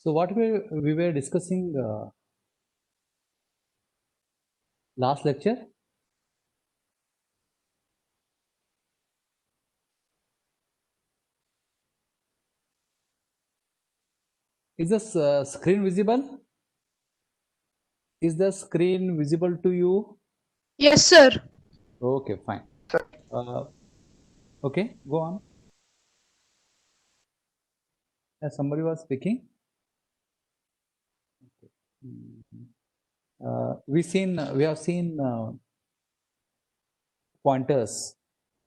So what we were discussing last lecture? Is the screen visible? Is the screen visible to you? Yes, sir. Okay, fine. Okay, go on. Somebody was speaking. Okay. We have seen pointers,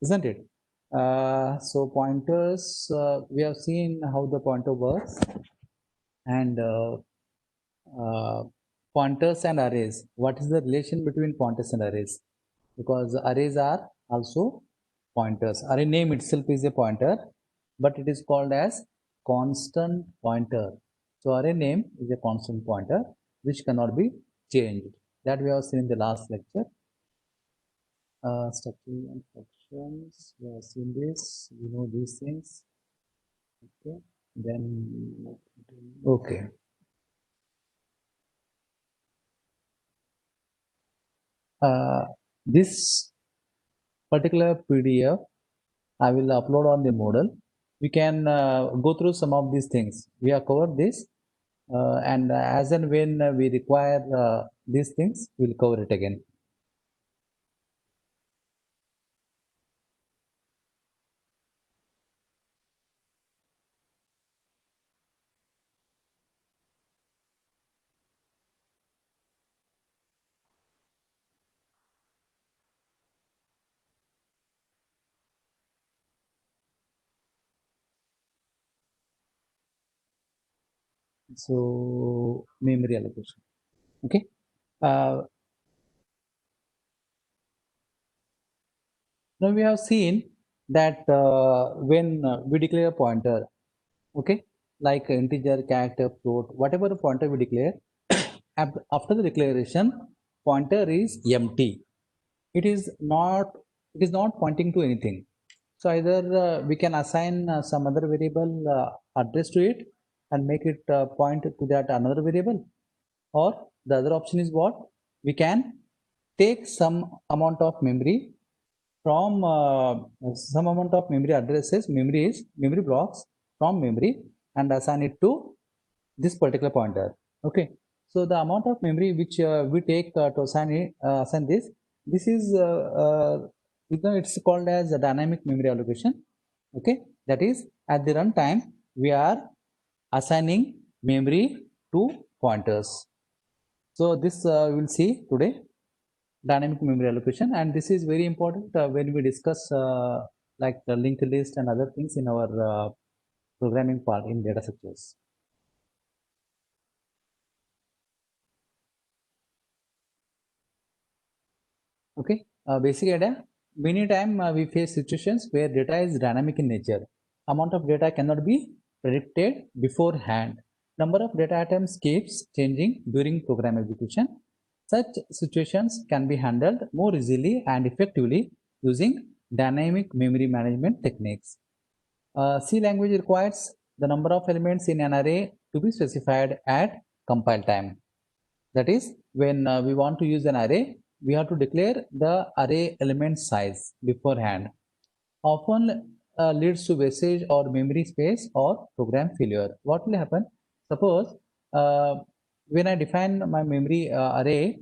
isn't it? So pointers, we have seen how the pointer works, and pointers and arrays. What is the relation between pointers and arrays? Because arrays are also pointers. Array name itself is a pointer, but it is called as constant pointer. So array name is a constant pointer which cannot be changed. That we have seen in the last lecture. Structure and functions. We have seen this. We know these things. Okay. Then okay. This particular PDF I will upload on the Moodle. We can go through some of these things. We have covered this, and as and when we require these things, we'll cover it again. So memory allocation. Okay. Now we have seen that when we declare a pointer, okay, like integer, character, float, whatever pointer we declare, after the declaration, pointer is empty. It is not pointing to anything. So either we can assign some other variable address to it and make it point to that another variable, or the other option is what? We can take some amount of memory from some amount of memory addresses, memory blocks from memory, and assign it to this particular pointer. Okay. So the amount of memory which we take to assign this is it's called as a dynamic memory allocation. Okay, that is at the runtime we are assigning memory to pointers. So this we'll see today, dynamic memory allocation, and this is very important when we discuss like the linked list and other things in our programming part in data structures. Okay, basic idea. Many time we face situations where data is dynamic in nature. Amount of data cannot be predicted beforehand. Number of data items keeps changing during program execution. Such situations can be handled more easily and effectively using dynamic memory management techniques. C language requires the number of elements in an array to be specified at compile time. That is, when we want to use an array, we have to declare the array element size beforehand. Often leads to wastage or memory space or program failure. What will happen? Suppose when I define my memory array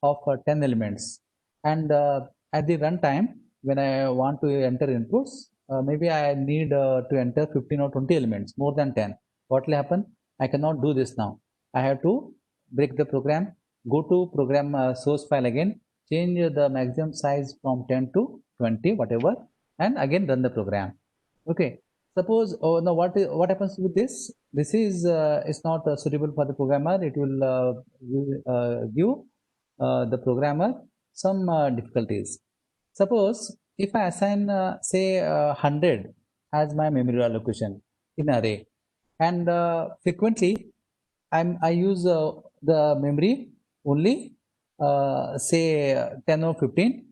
of 10 elements, and at the runtime, when I want to enter inputs, maybe I need to enter 15 or 20 elements, more than 10. What will happen? I cannot do this now. I have to break the program, go to program source file again, change the maximum size from 10 to 20, whatever, and again run the program. Okay. Suppose, oh no, what happens with this? This is not suitable for the programmer. It will give the programmer some difficulties. Suppose if I assign say 100 as my memory allocation in array, and frequently I use the memory only say 10 or 15,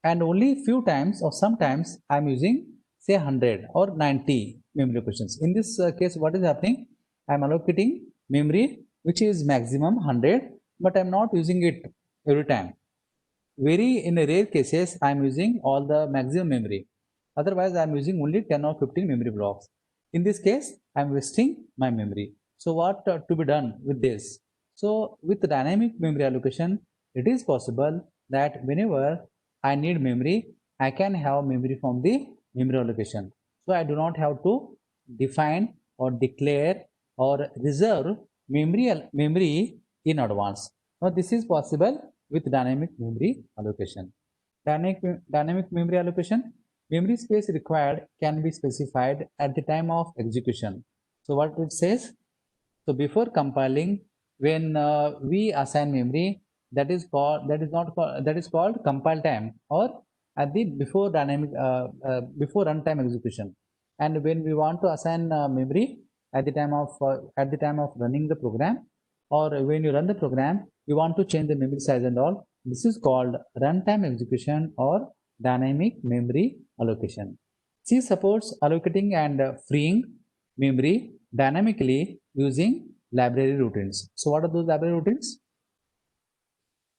and only few times or sometimes I'm using say 100 or 90 memory locations. In this case, what is happening? I'm allocating memory which is maximum 100, but I'm not using it every time. In a rare cases, I'm using all the maximum memory. Otherwise, I'm using only 10 or 15 memory blocks. In this case, I'm wasting my memory. So what to be done with this? So with dynamic memory allocation, it is possible that whenever I need memory, I can have memory from the memory allocation. So I do not have to define or declare or reserve memory in advance. Now this is possible with dynamic memory allocation. Dynamic memory allocation, memory space required can be specified at the time of execution. So what it says, so before compiling, when we assign memory, that is called compile time, or at the before runtime execution. And when we want to assign memory at the time of running the program, or when you run the program, you want to change the memory size and all. This is called runtime execution or dynamic memory allocation. C supports allocating and freeing memory dynamically using library routines. So what are those library routines?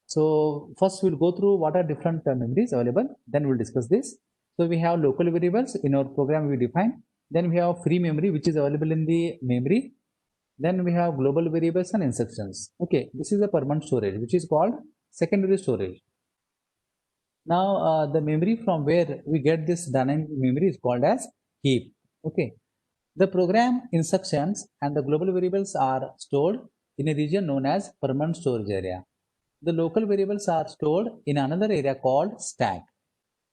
So first we'll go through what are different memories available, then we'll discuss this. So we have local variables in our program we define. Then we have free memory which is available in the memory. Then we have global variables and instructions. Okay, this is a permanent storage which is called secondary storage. Now the memory from where we get this dynamic memory is called as heap. Okay, the program instructions and the global variables are stored in a region known as permanent storage area. The local variables are stored in another area called stack.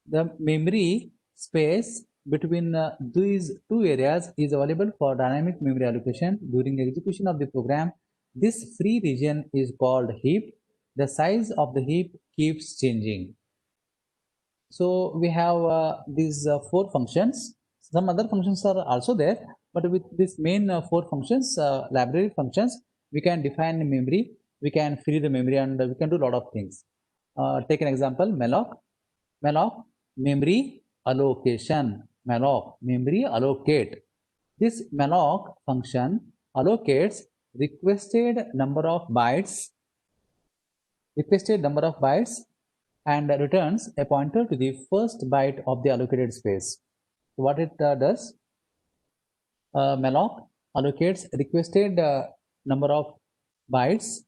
The memory space between these two areas is available for dynamic memory allocation during execution of the program. This free region is called heap. The size of the heap keeps changing. So we have these four functions. Some other functions are also there, but with this main four functions, library functions, we can define memory, we can free the memory, and we can do a lot of things. Take an example, malloc. Malloc, memory allocation. Malloc, memory allocate. This malloc function allocates requested number of bytes and returns a pointer to the first byte of the allocated space. So what it does, malloc allocates requested number of bytes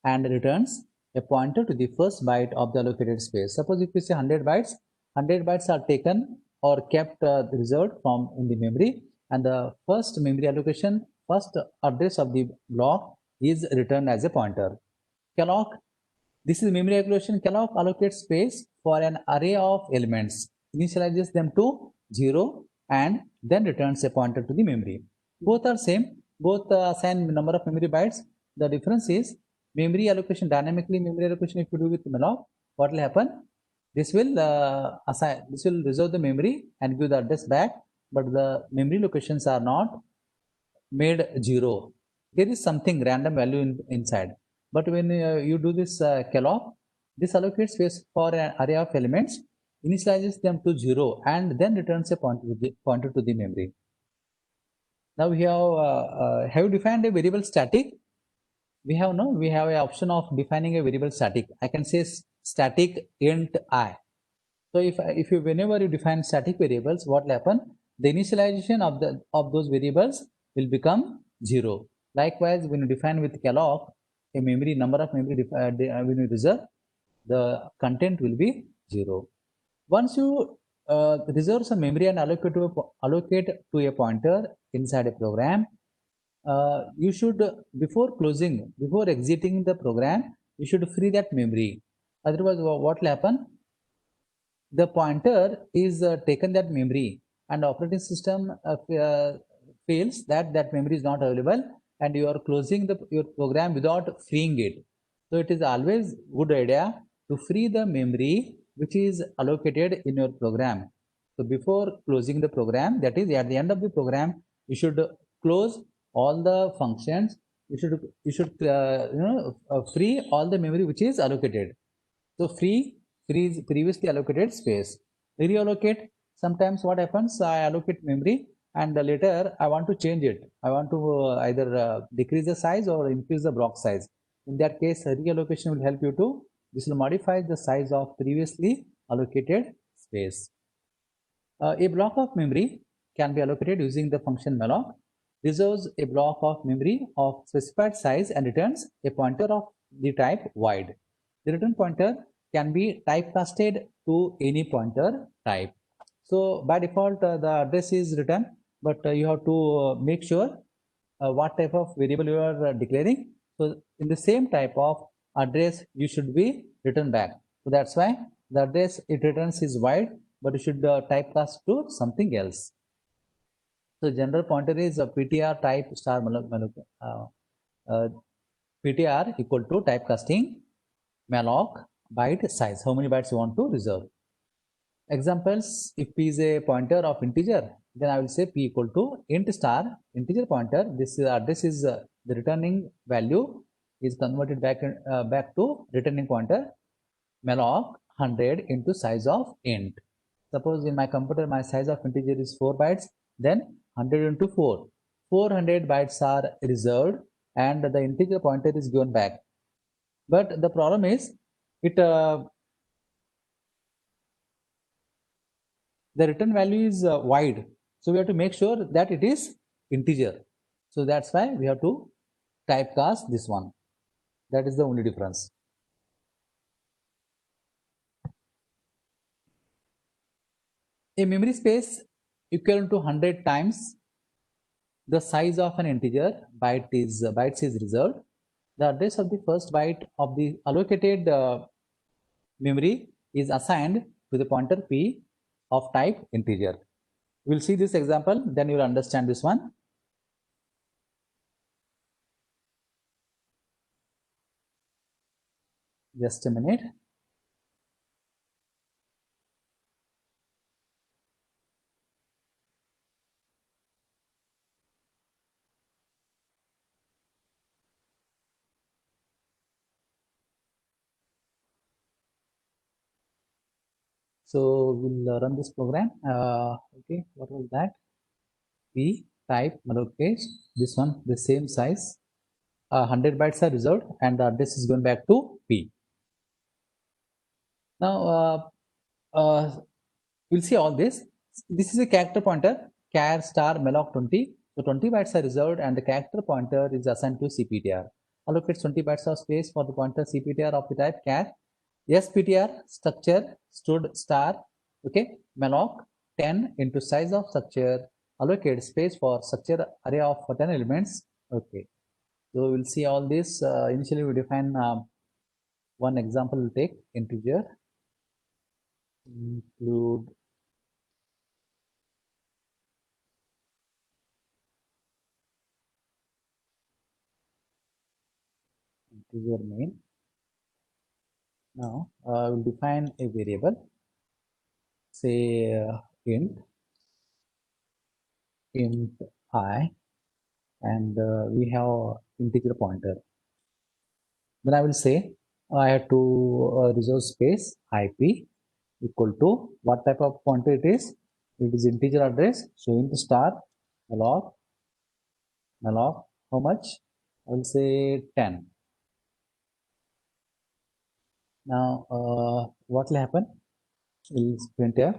and returns a pointer to the first byte of the allocated space. Suppose if we say 100 bytes, 100 bytes are taken or kept reserved from in the memory, and the first memory allocation, first address of the block is returned as a pointer. Calloc, this is memory allocation. Calloc allocates space for an array of elements, initializes them to 0 and then returns a pointer to the memory. Both are same, both assign number of memory bytes. The difference is memory allocation, dynamically memory allocation, if you do with malloc, what will happen? This will reserve the memory and give the address back, but the memory locations are not made 0. There is something random value inside. But when you do this calloc, this allocates space for an array of elements, initializes them to 0, and then returns a pointer to the memory. Now we have you defined a variable static? We have an option of defining a variable static. I can say static int I. So if you whenever you define static variables, what will happen? The initialization of those variables will become 0. Likewise, when you define with calloc a memory number of memory when you reserve, the content will be 0. Once you reserve some memory and allocate to a pointer inside a program, you should before exiting the program, you should free that memory. Otherwise, what will happen? The pointer is taken that memory, and operating system feels that memory is not available, and you are closing your program without freeing it. So it is always good idea to free the memory which is allocated in your program. So before closing the program, that is at the end of the program, you should close all the functions. You should free all the memory which is allocated. So freeze previously allocated space. Reallocate. Sometimes what happens? I allocate memory and later I want to change it. I want to either decrease the size or increase the block size. In that case, reallocation will help you to, this will modify the size of previously allocated space. A block of memory can be allocated using the function malloc, reserves a block of memory of specified size and returns a pointer of the type void. The return pointer can be typecasted to any pointer type. So by default, the address is written, but you have to make sure what type of variable you are declaring. So in the same type of address, you should be returned back. So that's why the address it returns is void, but you should typecast to something else. So general pointer is a PTR type star PTR equal to typecasting malloc byte size. How many bytes you want to reserve? Examples, if p is a pointer of integer, then I will say p equal to int star integer pointer. This address is the returning value is converted back to returning pointer malloc 100 into size of int. Suppose in my computer my size of integer is 4 bytes, then 100 into 4. 400 bytes are reserved and the integer pointer is given back. But the problem is it the return value is wide. So we have to make sure that it is integer. So that's why we have to typecast this one. That is the only difference. A memory space equivalent to 100 times the size of an integer bytes is reserved. The address of the first byte of the allocated memory is assigned to the pointer p of type integer. We'll see this example, then you'll understand this one. Just a minute. So we'll run this program. Okay, what was that? P type malloc page. This one, the same size. 100 bytes are reserved, and the address is going back to P. Now we'll see all this. This is a character pointer, char star malloc 20. So 20 bytes are reserved, and the character pointer is assigned to CPTR. Allocate 20 bytes of space for the pointer CPTR of the type char. SPTR structure stood star, okay, malloc 10 into size of structure, allocate space for structure array of 10 elements, okay. So we'll see all this. Initially we define one example, we'll take integer, include integer main. Now we'll define a variable, say int I, and we have integer pointer. Then I will say I have to reserve space IP equal to what type of pointer it is. It is integer address. So int star malloc how much? I will say 10. Now what will happen? We'll printf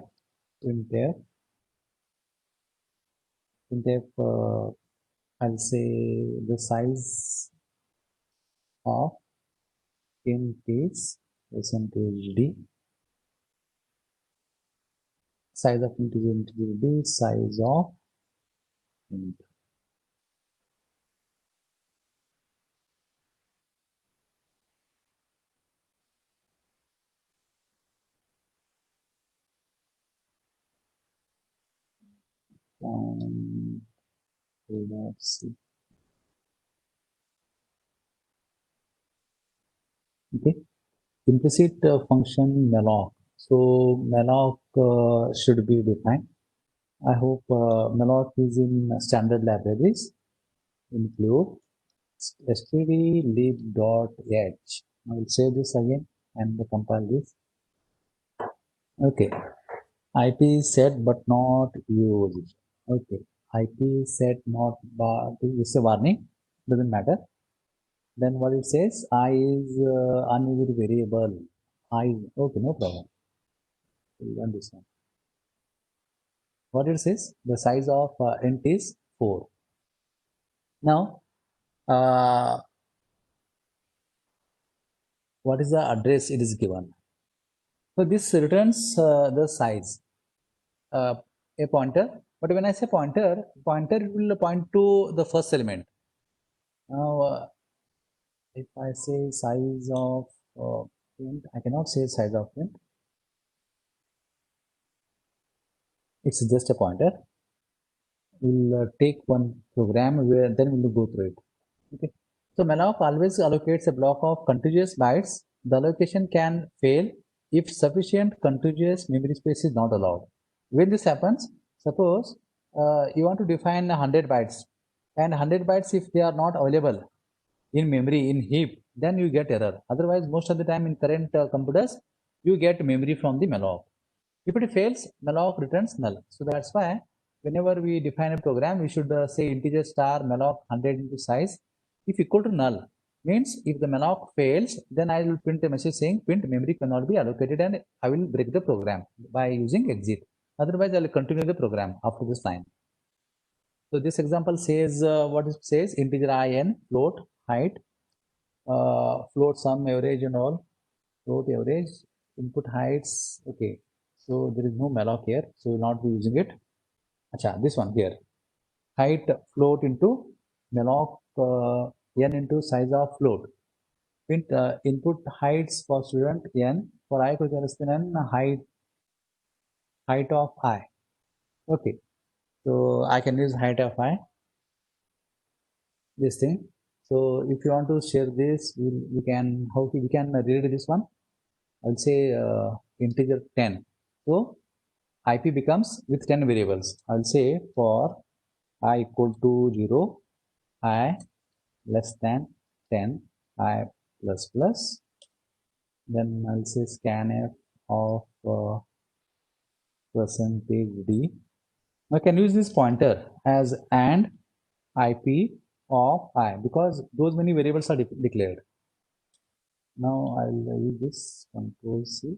I'll say the size of int is %d, size of integer d, size of int. C. Okay, implicit function malloc. So malloc should be defined. I hope malloc is in standard libraries. Include stdlib.h. I will say this again and compile this. Okay, IP is set but not used. Okay, IP set not bar, this is a warning, doesn't matter. Then what it says, I is unused variable. I, okay, no problem. We'll run this one. What it says, the size of int is 4. Now, what is the address it is given? So this returns the size, a pointer. But when I say pointer, pointer will point to the first element. Now, if I say size of int, I cannot say size of int. It's just a pointer. We'll take one program where then we'll go through it. Okay. So malloc always allocates a block of contiguous bytes. The allocation can fail if sufficient contiguous memory space is not allowed. When this happens, suppose you want to define 100 bytes, and 100 bytes, if they are not available in memory in heap, then you get error. Otherwise, most of the time in current computers, you get memory from the malloc. If it fails, malloc returns null. So that's why whenever we define a program, we should say integer star malloc 100 into size if equal to null. Means if the malloc fails, then I will print a message saying print memory cannot be allocated, and I will break the program by using exit. Otherwise, I will continue the program after this line. So this example says what it says, integer in float height, float sum average and all, float average, input heights. Okay, so there is no malloc here, so we will not be using it. Acha, this one here, height float into malloc n into size of float. Print input heights for student n, for I equal to n, height of I. Okay, so I can use height of I, this thing. So if you want to share this, we can, how we can read this one. I'll say integer 10. So IP becomes with 10 variables. I'll say for I equal to 0, I less than 10, I plus plus. Then I'll say scanf of percentage D. I can use this pointer as and IP of I, because those many variables are declared. Now I'll use this control C.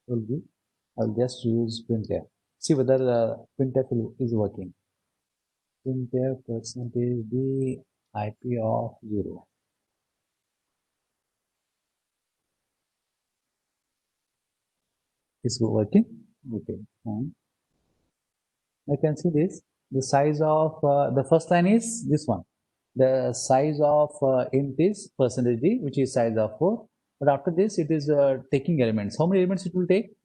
Control V. I'll just use printf. See whether printf is working. Printf percentage D IP of 0. Is working. Okay, fine. I can see this. The size of the first line is this one. The size of int is percentage D, which is size of 4. But after this, it is taking elements. How many elements it will take?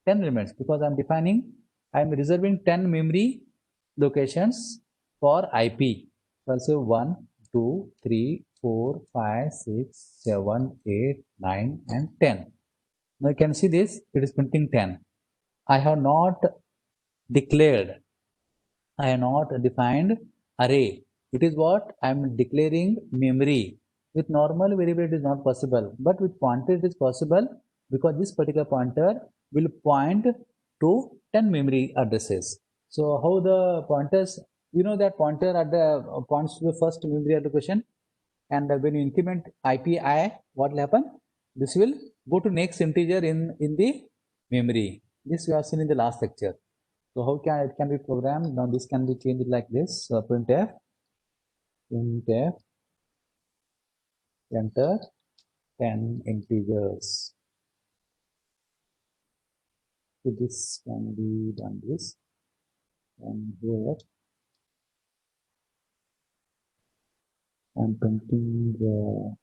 10 elements, because I'm defining, I'm reserving 10 memory locations for IP. So I'll say 1, 2, 3, 4, 5, 6, 7, 8, 9, and 10. Now you can see this, it is printing 10. I have not declared, I have not defined array. It is what I am declaring memory. With normal variable, it is not possible, but with pointer, it is possible, because this particular pointer will point to 10 memory addresses. So how the pointers, you know that pointer at the points to the first memory allocation, and when you increment IPI, what will happen? This will go to next integer in the memory. This we have seen in the last lecture. So how can it can be programmed? Now this can be changed like this. Printf enter 10 integers. So this can be done this, and here I'm printing the,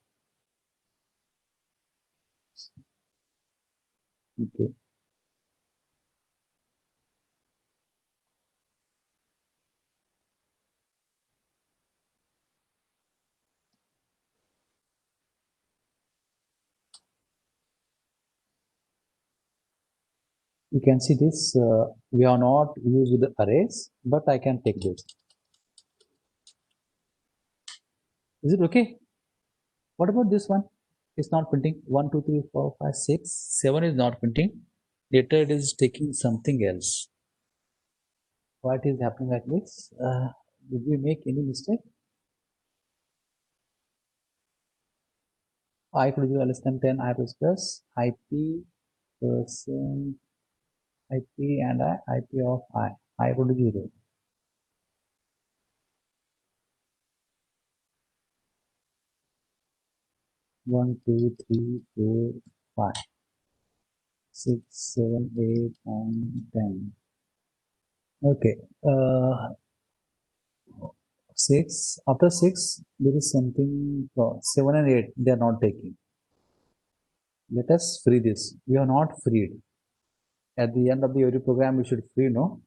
okay. You can see this, we are not used the arrays, but I can take this. Is it okay? What about this one? It's not printing. 1, 2, 3, 4, 5, 6, 7 is not printing. Later it is taking something else. What is happening like this? Did we make any mistake? I could do less than 10 I plus IP person IP and IP of I could do 0. 1, 2, 3, 4, 5, 6, 7, 8, 9, 10. Okay. 6. After 6, there is something 7 and 8 they are not taking. Let us free this. We are not freed. At the end of the every program, we should free, no?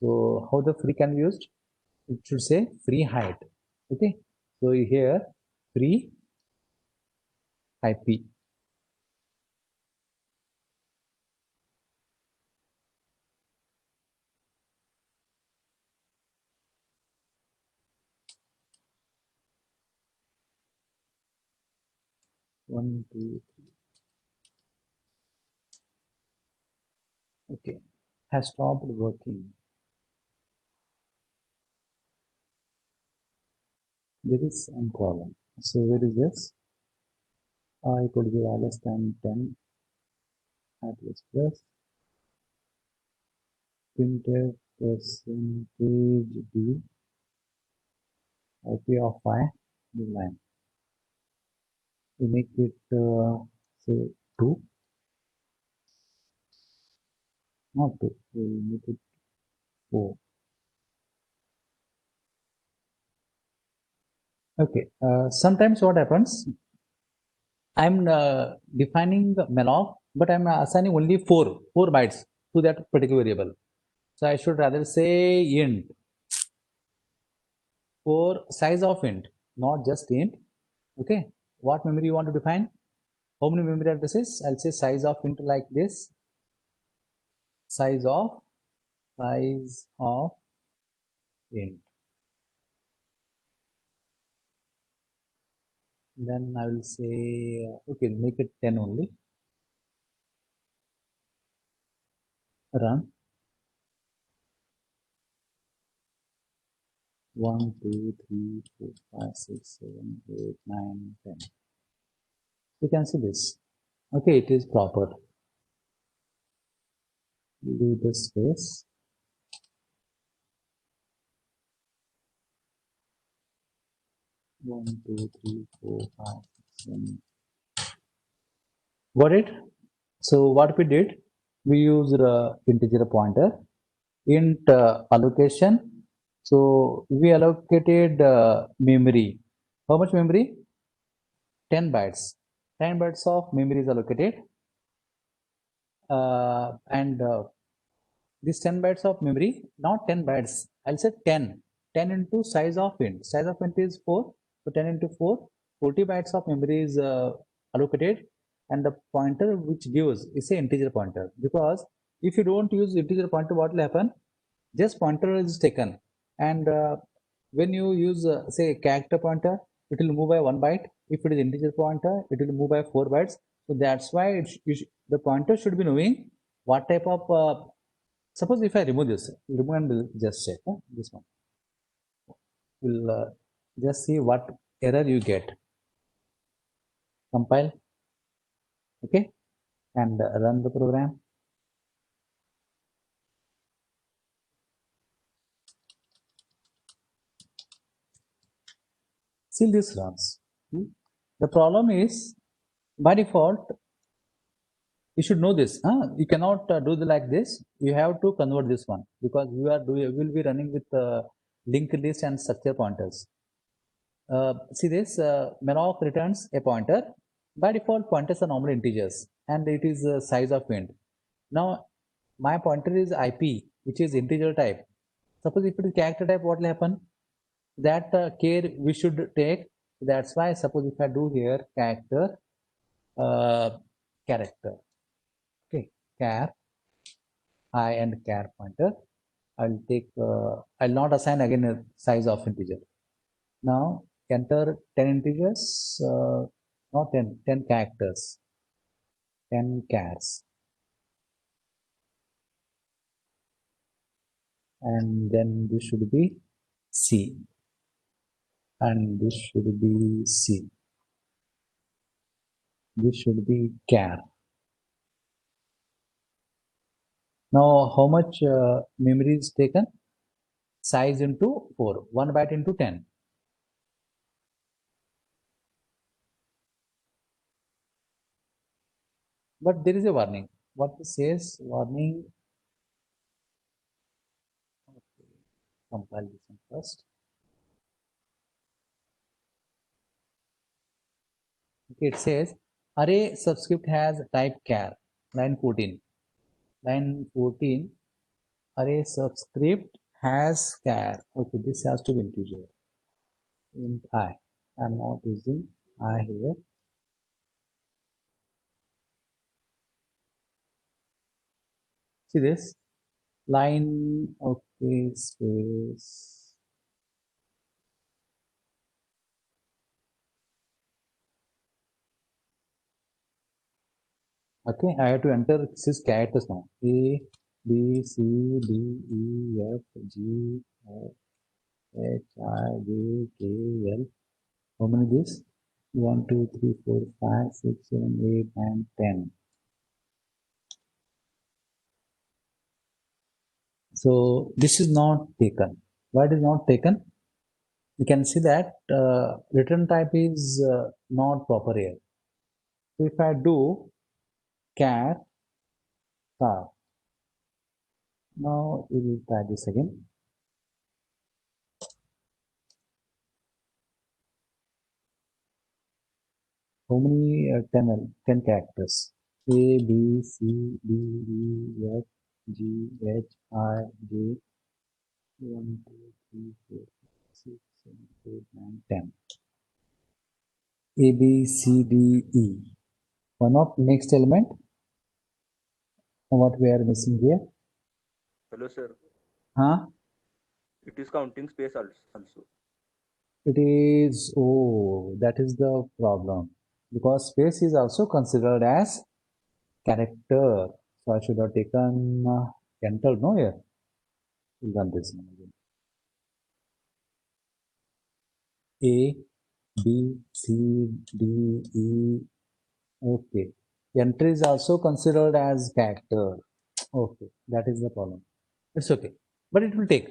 So how the free can be used? It should say free height. Okay. So here free IP. One, two, three. Okay. Has stopped working. There is some problem. So where is this? I could be less than 10 at plus plus printed percentage D IP of I the line. We make it say 2, not 2. We make it 4. Okay. Sometimes what happens? I'm defining the malloc, but I'm assigning only 4 bytes to that particular variable. So I should rather say int for size of int, not just int. Okay. What memory you want to define? How many memory addresses? I'll say size of int like this. Size of int. Then I will say okay, make it 10 only. Run. 1, 2, 3, 4, 5, 6, 7, 8, 9, 10. You can see this. Okay, it is proper. Leave the space. 1, 2, 3, 4, 5, 6, 7. Got it? So what we did, we used integer pointer int allocation. So we allocated memory. How much memory? 10 bytes. 10 bytes of memory is allocated. And this 10 bytes of memory, not 10 bytes. I'll say 10. 10 into size of int. Size of int is 4. So 10 into 4, 40 bytes of memory is allocated. And the pointer which gives is a integer pointer. Because if you don't use integer pointer, what will happen? Just pointer is taken. And when you use, say, character pointer, it will move by 1 byte. If it is integer pointer, it will move by 4 bytes. So that's why the pointer should be knowing what type of suppose if I remove this, remove and we'll just check this one. We'll just see what error you get. Compile, okay, and run the program. Still this runs. The problem is by default you should know this. You cannot do like this. You have to convert this one because you will be running with linked list and structure pointers. See this malloc returns a pointer. By default, pointers are normally integers and it is size of int. Now my pointer is IP, which is integer type. Suppose if it is character type, what will happen? That care we should take. That's why suppose if I do here uh, character, okay, char I and char pointer. I'll take. I'll not assign again a size of integer. Now enter 10 integers, not 10, 10 characters, 10 chars. and then this should be C, and this should be C. This should be char. Now, how much memory is taken? Size into 4, 1 byte into 10. But there is a warning. What it says? Warning. Okay, compile this one first. Okay, it says array subscript has type char. Line 14. Line 14. Array subscript has char. Okay, this has to be integer. Int I. I'm not using I here. See this line. Okay, space. Okay, I have to enter six characters now. A, B, C, D, E, F, G, H, I, J, K, L. How many this? 1, 2, 3, 4, 5, 6, 7, 8, 9, 10. So this is not taken. Why it is not taken? You can see that return type is not proper here. So if I do char star, now we will try this again. How many 10 characters? A, B, C, D, E, F, G, H, I, J, 1, 2, 3, 4, 6, 7, 8, 9, 10. A, B, C, D, E. One of next element. What we are missing here? Hello, sir. Huh? It is counting space also. It is, oh, that is the problem. Because space is also considered as character. So I should have taken enter, no, here. We'll run this one again. A, B, C, D, E. Okay. Enter is also considered as character. Okay, that is the problem. It's okay, but it will take.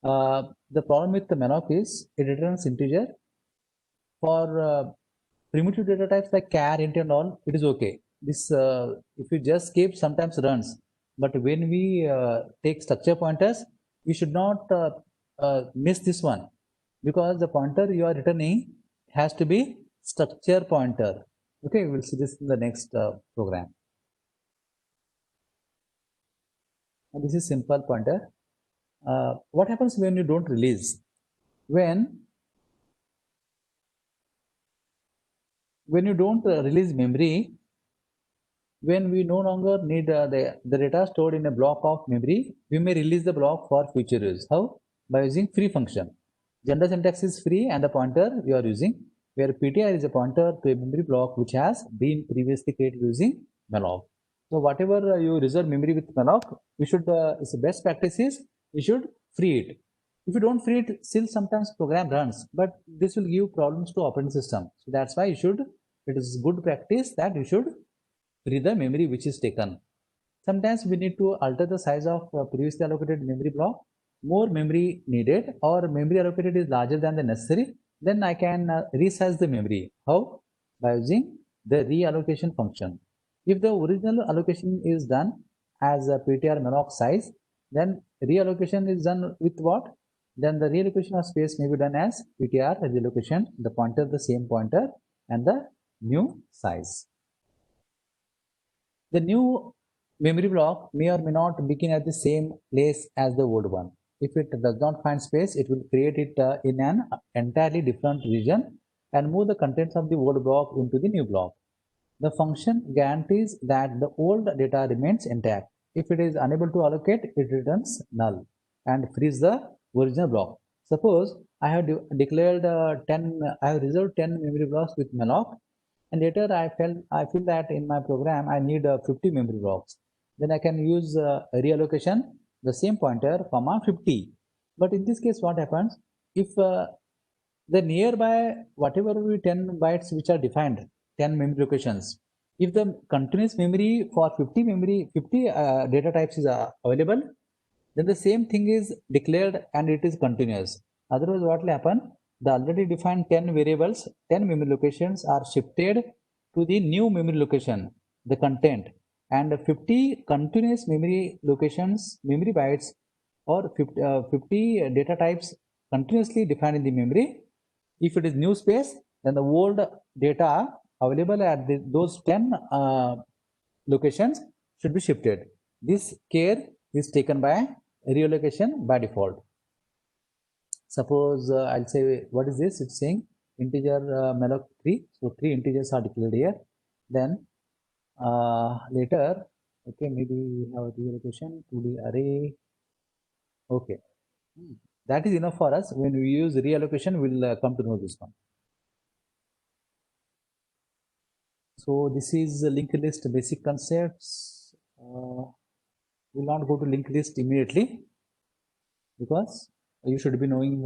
The problem with the malloc is it returns integer. For primitive data types like char, int, and all, it is okay. This if you just keep sometimes runs, but when we take structure pointers, we should not miss this one because the pointer you are returning has to be structure pointer. Okay, we'll see this in the next program. And this is simple pointer. What happens when you don't release? When you don't release memory, when we no longer need the data stored in a block of memory, we may release the block for future use. How? By using free function. General syntax is free and the pointer we are using, where PTR is a pointer to a memory block which has been previously created using malloc. So whatever you reserve memory with malloc, we should, its best practice is we should free it. If you don't free it, still sometimes program runs, but this will give problems to operating system. So that's why you should, it is good practice that you should free the memory which is taken. Sometimes we need to alter the size of previously allocated memory block. More memory needed or memory allocated is larger than the necessary, then I can resize the memory. How? By using the reallocation function. If the original allocation is done as a PTR malloc size, then reallocation is done with what? Then the reallocation of space may be done as PTR reallocation, the pointer, the same pointer, and the new size. The new memory block may or may not begin at the same place as the old one. If it does not find space, it will create it in an entirely different region and move the contents of the old block into the new block. The function guarantees that the old data remains intact. If it is unable to allocate, it returns null and frees the original block. Suppose I have declared 10, I have reserved 10 memory blocks with malloc, and later I feel that in my program I need 50 memory blocks. Then I can use reallocation. the same pointer, comma 50. But in this case, what happens if the nearby whatever will be 10 bytes which are defined, 10 memory locations, if the continuous memory for 50 data types is available, then the same thing is declared and it is continuous. Otherwise, what will happen? The already defined 10 variables, 10 memory locations are shifted to the new memory location, the content, and 50 continuous memory locations, memory bytes, or 50 data types continuously defined in the memory. If it is new space, then the old data available at those 10 locations should be shifted. This care is taken by reallocation by default. Suppose I'll say, what is this? It's saying integer malloc 3. So 3 integers are declared here. Then later, okay, maybe we have reallocation 2D array. Okay, that is enough for us. When we use reallocation, we'll come to know this one. So this is the linked list basic concepts. We'll not go to linked list immediately because you should be knowing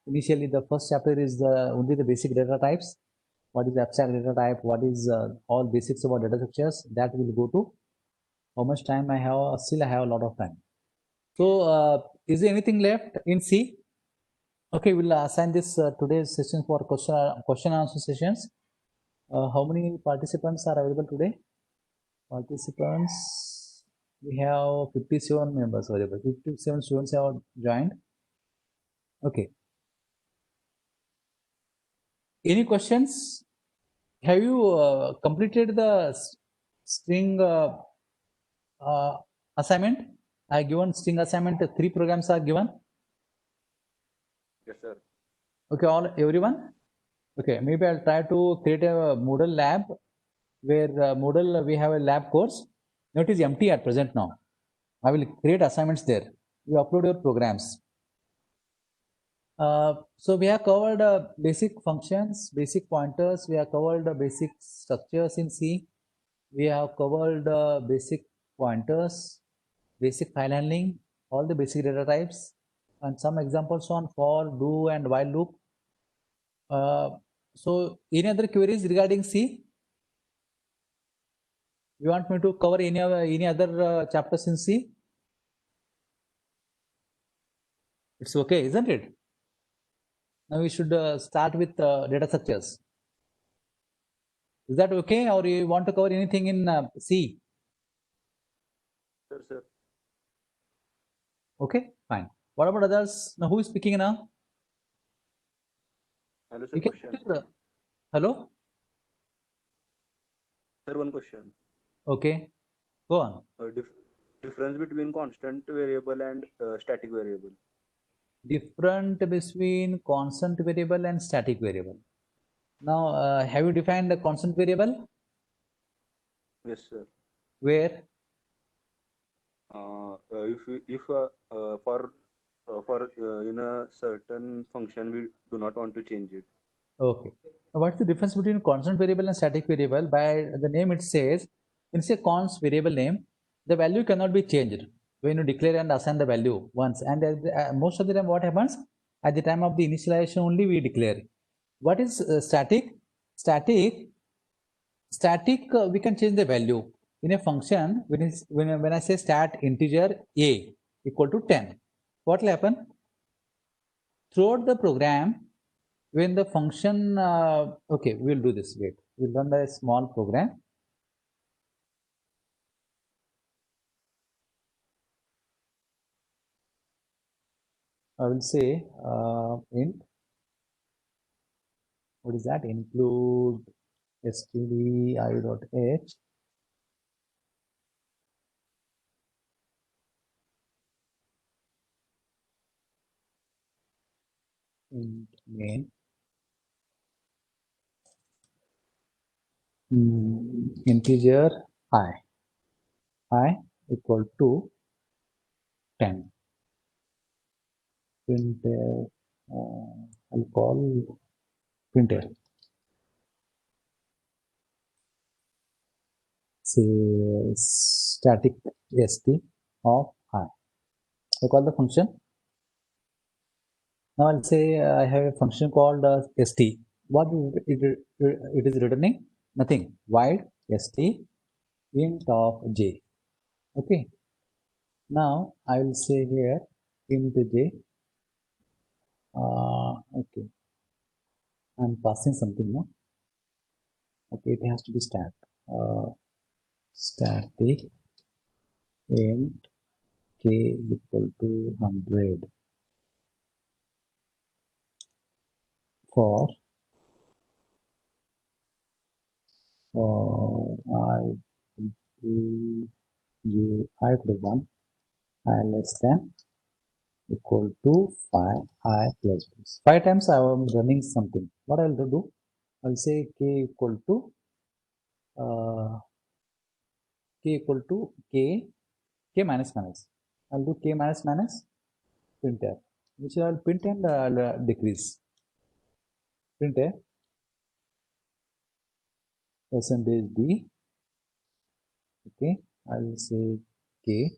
initially the first chapter is only the basic data types. What is abstract data type? What is all basics about data structures? That will go to. How much time I have? Still I have a lot of time. So is there anything left in C? Okay, we'll assign this today's session for question and answer sessions. How many participants are available today? Participants, we have 57 members available. 57 students have joined. Okay. Any questions? Have you completed the string assignment? I given string assignment. 3 programs are given. Yes, sir. Okay, everyone. Okay, maybe I'll try to create a Moodle lab where Moodle we have a lab course. Now it is empty at present now. I will create assignments there. You upload your programs. So we have covered basic functions, basic pointers. We have covered basic structures in C. We have covered basic pointers, basic file handling, all the basic data types, and some examples on for, do, and while loop. So any other queries regarding C? You want me to cover any other chapters in C? It's okay, isn't it? Now we should start with data structures. Is that okay, or you want to cover anything in C? Sir. Okay, fine. What about others? Now, who is speaking now? Hello, sir. You can Question. hello? Sir, one question. Okay, go on. Difference between constant variable and static variable. Different between constant variable and static variable. Now, have you defined the constant variable? Yes, sir. Where? If for in a certain function we do not want to change it. Okay. Now, what's the difference between constant variable and static variable? By the name it says, when you say const variable name, the value cannot be changed when you declare and assign the value once. And most of the time, what happens? At the time of the initialization only we declare. What is static? Static, we can change the value in a function. When I say stat integer a equal to 10, what will happen? Throughout the program, when the function, okay, we'll do this. Wait, we'll run a small program. I will say int, what is that? Include stdi.h. int main integer I equal to 10. Print I'll call printer. Say static st of I. I call the function. Now I'll say I have a function called st. What it is returning? Nothing. Void st int of j. Okay. Now I will say here int j. Okay. I'm passing something now. Okay, it has to be stat. Static int k equal to 100 for I I equal to 1 I less than equal to 5 I plus plus. 5 times I am running something. What I'll do? I'll say k equal to k minus minus. I'll do k minus minus printf, which I'll print and decrease. Printf percentage d. Okay, I'll say k,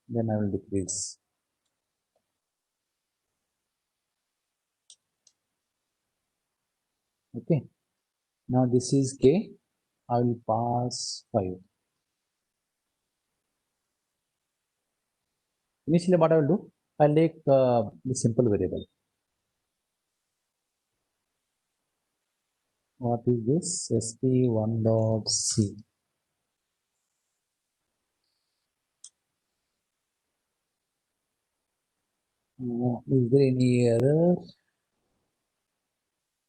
then I will decrease. Okay, now this is k. I will pass 5. Initially, what I will do? I'll take the simple variable. What is this? sp1.c. Is there any error?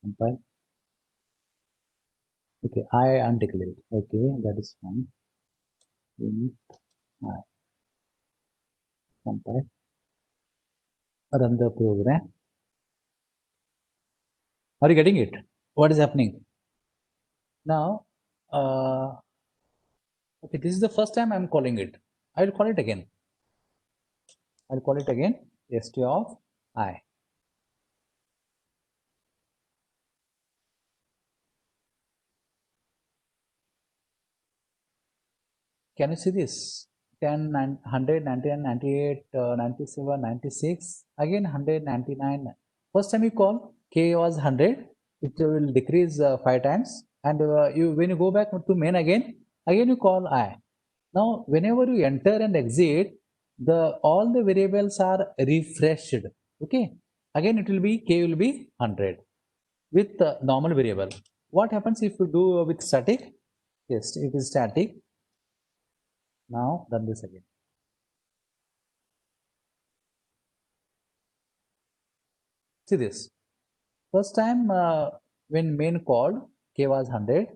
Compile. Okay, I undeclared. Okay, that is fine. Int I. Compile. Run the program. Are you getting it? What is happening? Now, okay, this is the first time I'm calling it. I will call it again. I'll call it again. St of I. Can you see this? 10, 100, 99, 98, 97, 96, again 199. First time you call, k was 100, it will decrease 5 times. And when you go back to main again you call I. Now, whenever you enter and exit, all the variables are refreshed. Okay. Again, it will be k will be 100 with normal variable. What happens if you do with static? Yes, it is static. Now run this again. See this. First time when main called, k was 100,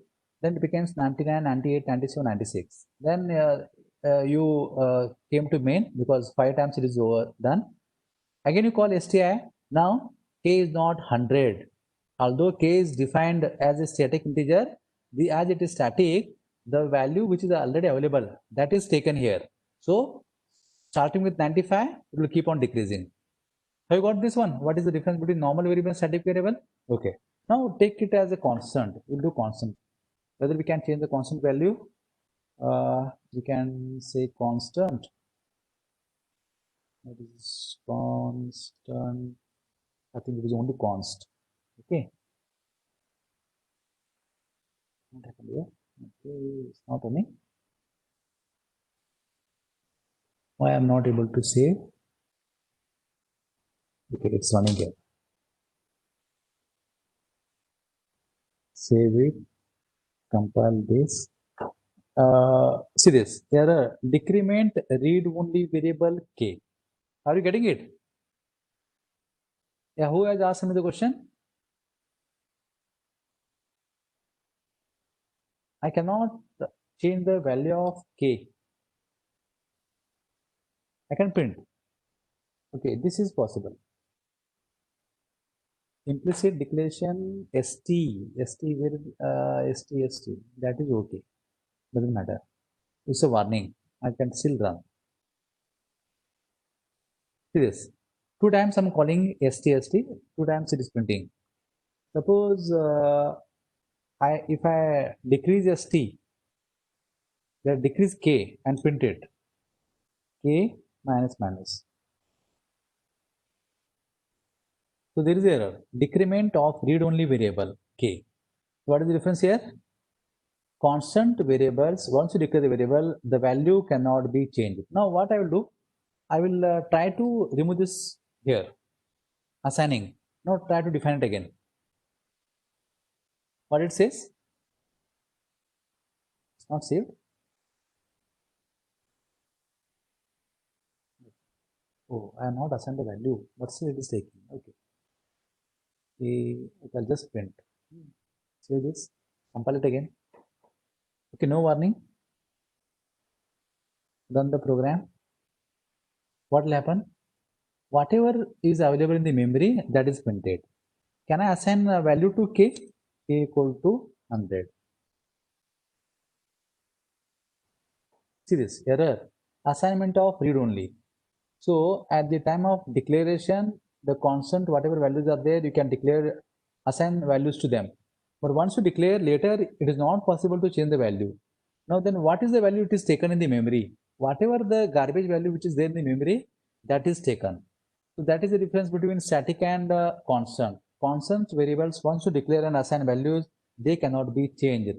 then it becomes 99, 98, 97, 96. Then you came to main because 5 times it is over done. Again you call sti. Now k is not 100. Although k is defined as a static integer, as it is static, the value which is already available, that is taken here. So starting with 95, it will keep on decreasing. Have you got this one? What is the difference between normal variable and static variable? Okay. Now take it as a constant. We'll do constant. Whether we can change the constant value, we can say constant. That is constant. I think it is only const. Okay. What happened here? Okay, it's not running. Why I'm not able to save? Okay, it's running here. Save it. Compile this. See this. Error. Decrement read only variable k. Are you getting it? Yeah, who has asked me the question? I cannot change the value of k. I can print. Okay, this is possible. Implicit declaration st, that is okay. Doesn't matter. It's a warning. I can still run. See this. 2 times I'm calling st, 2 times it is printing. Suppose if I decrease st, then decrease k and print it. k minus minus. So there is error. Decrement of read-only variable k. What is the difference here? Constant variables, once you declare the variable, the value cannot be changed. Now what I will do, I will try to remove this here, assigning. Now try to define it again. What it says? It's not saved. Oh, I am not assigned the value, but still it is taking. Okay. I'll just print. Save this, compile it again. Okay, no warning. Run the program. What will happen? Whatever is available in the memory, that is printed. Can I assign a value to k? K equal to 100. See this error. Assignment of read only. So at the time of declaration, the constant, whatever values are there, you can declare, assign values to them. But once you declare later, it is not possible to change the value. Now then, what is the value it is taken in the memory? Whatever the garbage value which is there in the memory, that is taken. So that is the difference between static and constant. Constant variables, once you declare and assign values, they cannot be changed.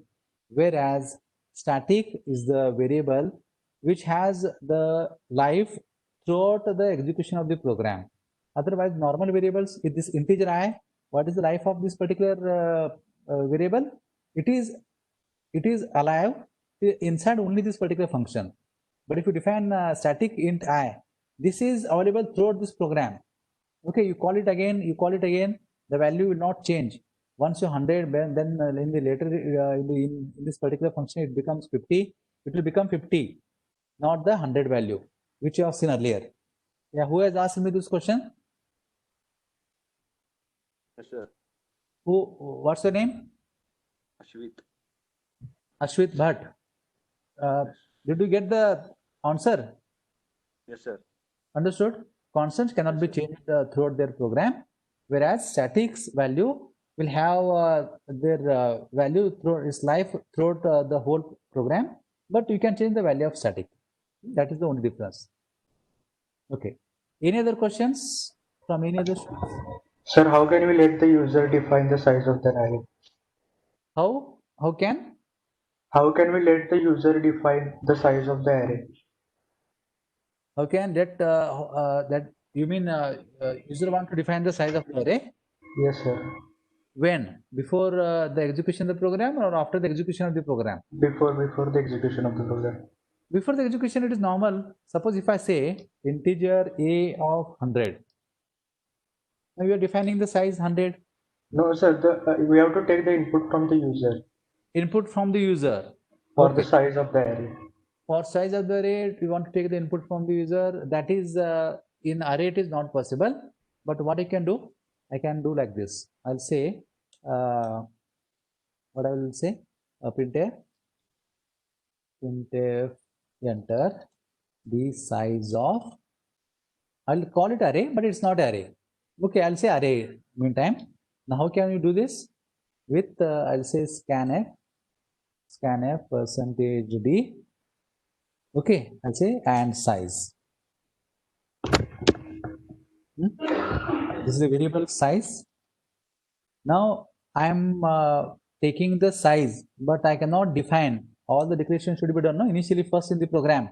Whereas static is the variable which has the life throughout the execution of the program. Otherwise, normal variables, if this integer I, what is the life of this particular variable? It is alive inside only this particular function. But if you define static int I, this is available throughout this program. Okay, you call it again, the value will not change. Once you 100, then in the later in this particular function it becomes 50. It will become 50, not the 100 value which you have seen earlier. Yeah, who has asked me this question? Yes, sir. Who? What's your name? Ashwit. Ashwit Bhatt. Did you get the answer? Yes, sir. Understood? Constants cannot be changed throughout their program, whereas statics value will have their value throughout its life throughout the whole program, but you can change the value of static. That is the only difference. Okay. Any other questions from any other students? Sir, how can we let the user define the size of the array? How? How can? How can we let the user define the size of the array? How can that you mean user want to define the size of the array? Yes, sir. When? Before the execution of the program or after the execution of the program? Before the execution of the program. Before the execution, it is normal. Suppose if I say integer a of 100, now you are defining the size 100. No, sir. We have to take the input from the user Input from the user. for Okay. the size of the array. For size of the array, we want to take the input from the user. That is in array it is not possible. But what I can do? I can do like this. I'll say what I will say printf enter the size of, I'll call it array, but it's not array. Okay, I'll say array meantime. Now how can you do this? With I'll say scanf percentage d. Okay, I'll say and size. This is a variable size. Now I'm taking the size, but I cannot define. All the declaration should be done initially first in the program.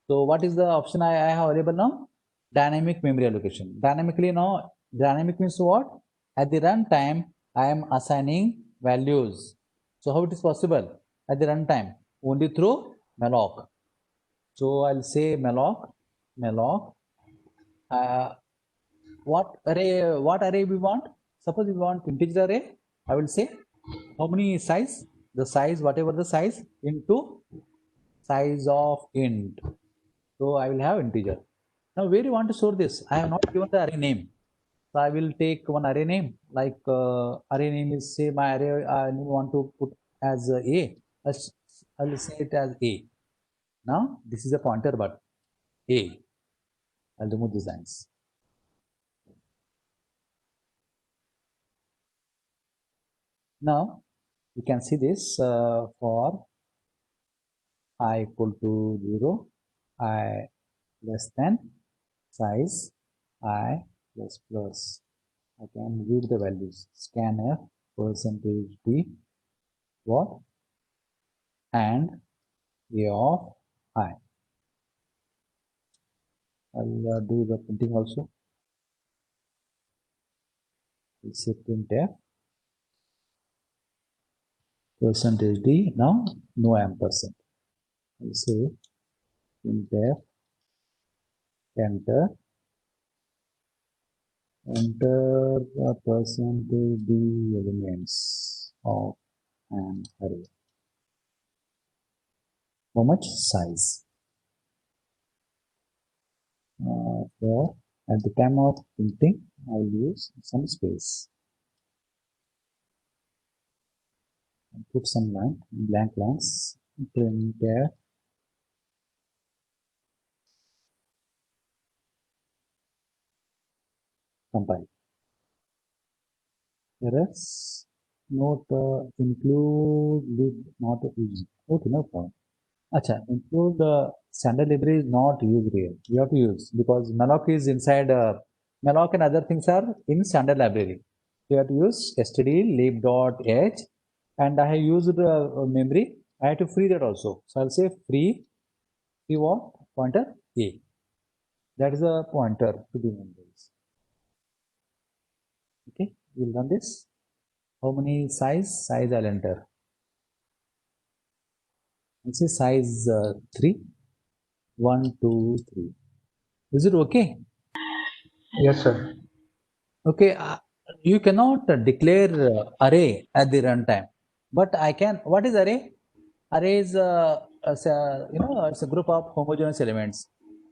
So what is the option I have available now? Dynamic memory allocation. Dynamically now, dynamic means what? At the runtime, I am assigning values. So how it is possible? At the runtime, only through malloc. So I'll say malloc. What array we want? Suppose we want integer array. I will say how many size? The size, whatever the size, into size of int. So I will have integer. Now where you want to store this? I have not given the array name. So I will take one array name, like array name is, say my array I want to put as a. I will say it as a. Now this is a pointer, but a. I'll remove these lines. Now you can see this for I equal to 0, I less than size I plus plus. I can read the values. Scanf percentage D what and A of I. I'll do the printing also. We'll say printf percentage D. Now no ampersand. I'll say printf enter the percentage D elements of an array. How much size? For at the time of printing, I will use some space. I'll put some line, blank lines. Printf compile. Errors not include with not used. Okay, no problem. Acha, include standard library is not used here. You have to use because malloc is inside malloc and other things are in standard library. You have to use std lib.h and I have used memory. I have to free that also. So I'll say free what pointer a. That is a pointer to the memories. Okay, we'll run this. How many size? Size I'll enter. I'll say size 3. 1, 2, 3. Is it okay? Yes, sir. Okay, you cannot declare array at the runtime, but I can. What is array? Array is it's a group of homogeneous elements.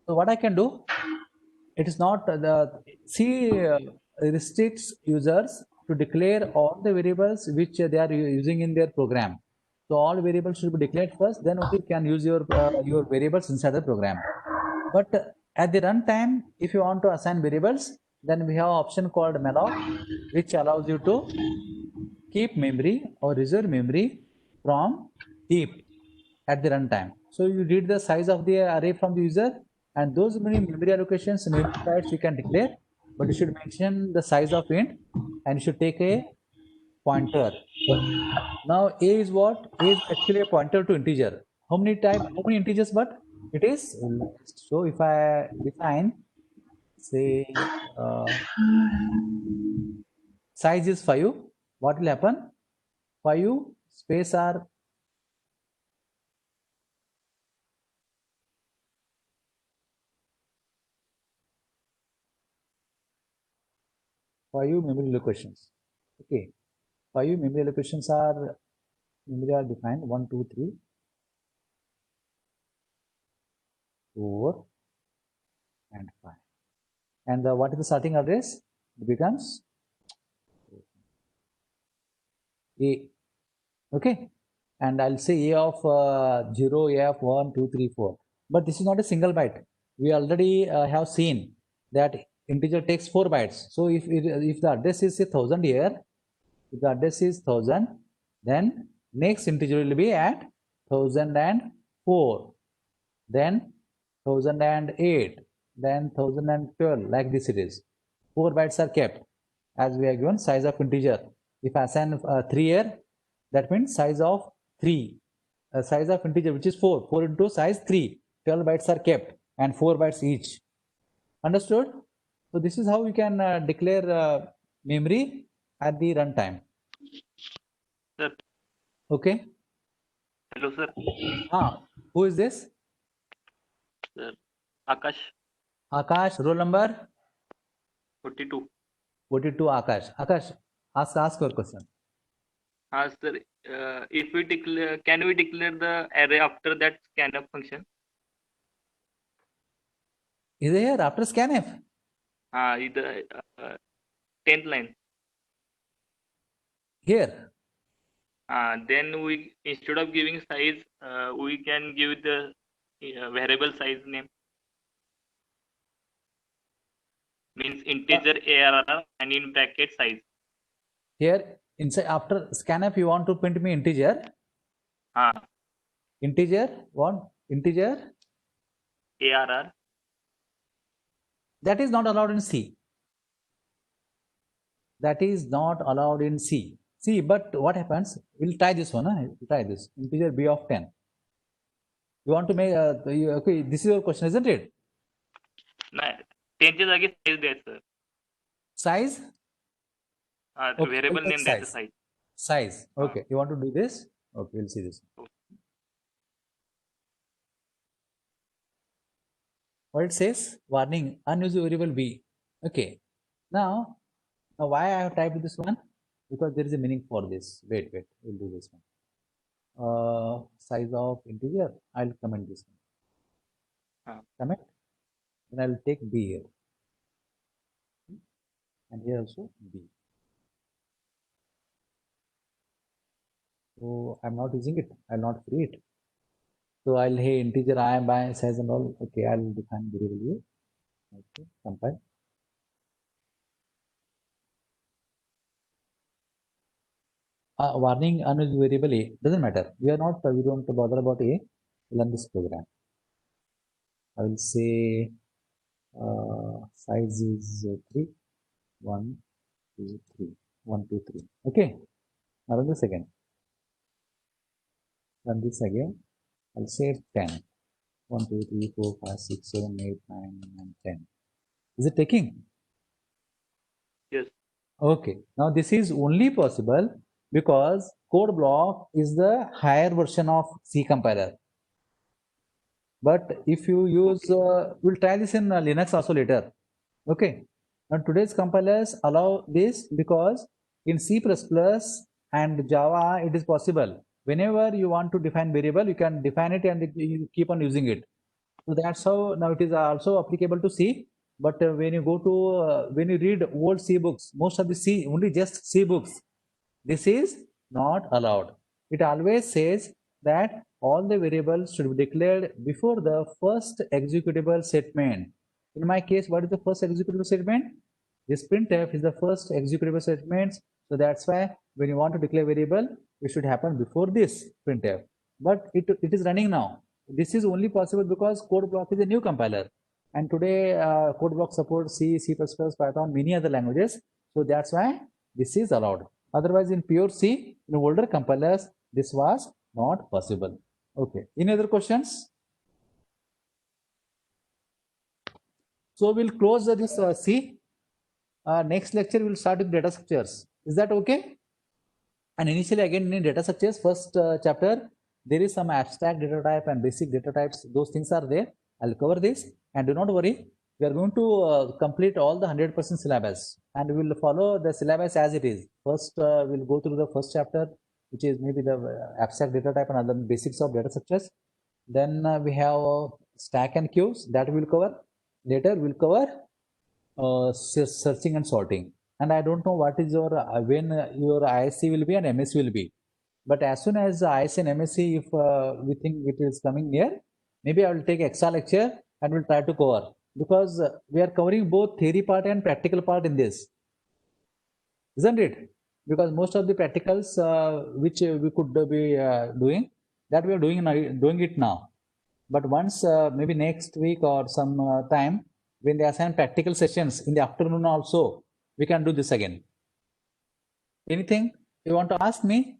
So what I can do? It is not the C restricts users to declare all the variables which they are using in their program. So all variables should be declared first, then only you can use your variables inside the program. But at the runtime, if you want to assign variables, then we have an option called malloc, which allows you to keep memory or reserve memory from heap at the runtime. So you read the size of the array from the user, and those many memory allocations, memory bytes you can declare, but you should mention the size of int, and you should take a pointer. Now a is what? A is actually a pointer to integer. How many integers? But it is so if I define say size is 5, what will happen? 5 space are five memory locations. Okay, 5 memory locations are defined 1, 2, 3, 4, and 5. And what is the starting address? It becomes A. Okay, and I'll say A of 0, A of 1, 2, 3, 4. But this is not a single byte. We already have seen that integer takes 4 bytes. So if the address is 1000 here, if the address is 1000, then next integer will be at 1004, then 1008, then 1012, like this it is. 4 bytes are kept as we are given size of integer. If I assign 3 here, that means size of 3, size of integer which is 4, 4 into size 3, 12 bytes are kept and 4 bytes each. Understood? So this is how you can declare memory at the runtime. Sir. Okay. Hello, sir. Who is this? Sir, Akash. Akash, roll number? 42. 42, Akash. Akash, ask your question. Sir, if we declare, can we declare the array after that scanf function? Is it here after scanf? The 10th line. Here. Then we, instead of giving size, we can give the variable size name. Means integer ARR and in bracket size. Here inside after scanf you want to print me integer. Integer what? Integer ARR That is not allowed in C. That is not allowed in C. See, but what happens? We'll try this one. We'll try this. Integer b of 10. You want to make okay? This is your question, isn't it? नाही, 10च्या जागी size द्यायचं. Size. Okay, variable we'll take name द्यायचं size. Size. Size. Okay. You want to do this? Okay, we'll see this. What it says? Warning: unused variable b. Okay. Now why I have typed this one? Because there is a meaning for this. Wait. We'll do this one. Size of integer. I'll comment this one. Comment. Then I'll take b here. And here also b. So I'm not using it. I'll not free it. So I'll hey integer I by size and all. Okay, I'll define variable here. Okay, compile. Warning: unused variable a. Doesn't matter. We don't bother about a. We'll run this program. I will say size is 3. 1, 2, 3. 1, 2, 3. Okay. Now run this again. Run this again. I'll say 10. 1, 2, 3, 4, 5, 6, 7, 8, 9, and 10. Is it taking? Yes. Okay. Now this is only possible because code block is the higher version of C compiler. But if you use, we'll try this in Linux also later. Okay. Now today's compilers allow this because in C++ and Java it is possible. Whenever you want to define variable, you can define it and you keep on using it. So that's how now it is also applicable to C. But when you go to when you read old C books, most of the C only just C books, this is not allowed. It always says that all the variables should be declared before the first executable statement. In my case, what is the first executable statement? This printf is the first executable statement. So that's why when you want to declare variable, it should happen before this printf. But it is running now. This is only possible because code block is a new compiler. And today code block supports C, C++, Python, many other languages. So that's why this is allowed. Otherwise, in pure C, in older compilers, this was not possible. Okay. Any other questions? So we'll close this C. Next lecture, we'll start with data structures. Is that okay? And initially, again, in data structures, first chapter, there is some abstract data type and basic data types. Those things are there. I'll cover this. And do not worry, we are going to complete all the 100% syllabus. And we will follow the syllabus as it is. First, we'll go through the first chapter, which is maybe the abstract data type and other basics of data structures. Then we have stack and queues that we'll cover. Later, we'll cover searching and sorting. And I don't know what is your when your ISC will be and MSc will be. But as soon as ISC and MSc, if we think it is coming near, maybe I will take extra lecture and we'll try to cover, because we are covering both theory part and practical part in this, isn't it? Because most of the practicals which we could be doing, that we are doing it now. But once maybe next week or some time, when they assign practical sessions in the afternoon also, we can do this again. Anything you want to ask me?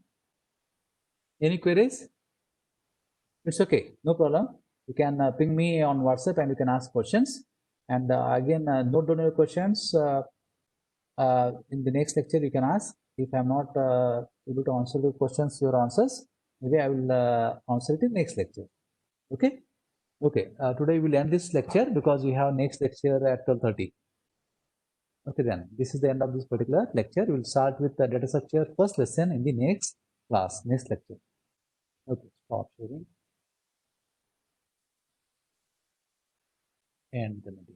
Any queries? It's okay, no problem. You can ping me on WhatsApp and you can ask questions. And again, note down your questions. In the next lecture, you can ask. If I'm not able to answer the questions, your answers, maybe I will answer it in next lecture. Okay? Okay. Today we'll end this lecture because we have next lecture at 12:30. Okay, then this is the end of this particular lecture. We'll start with the data structure first lesson in the next class, next lecture. Okay, stop sharing. And the meeting.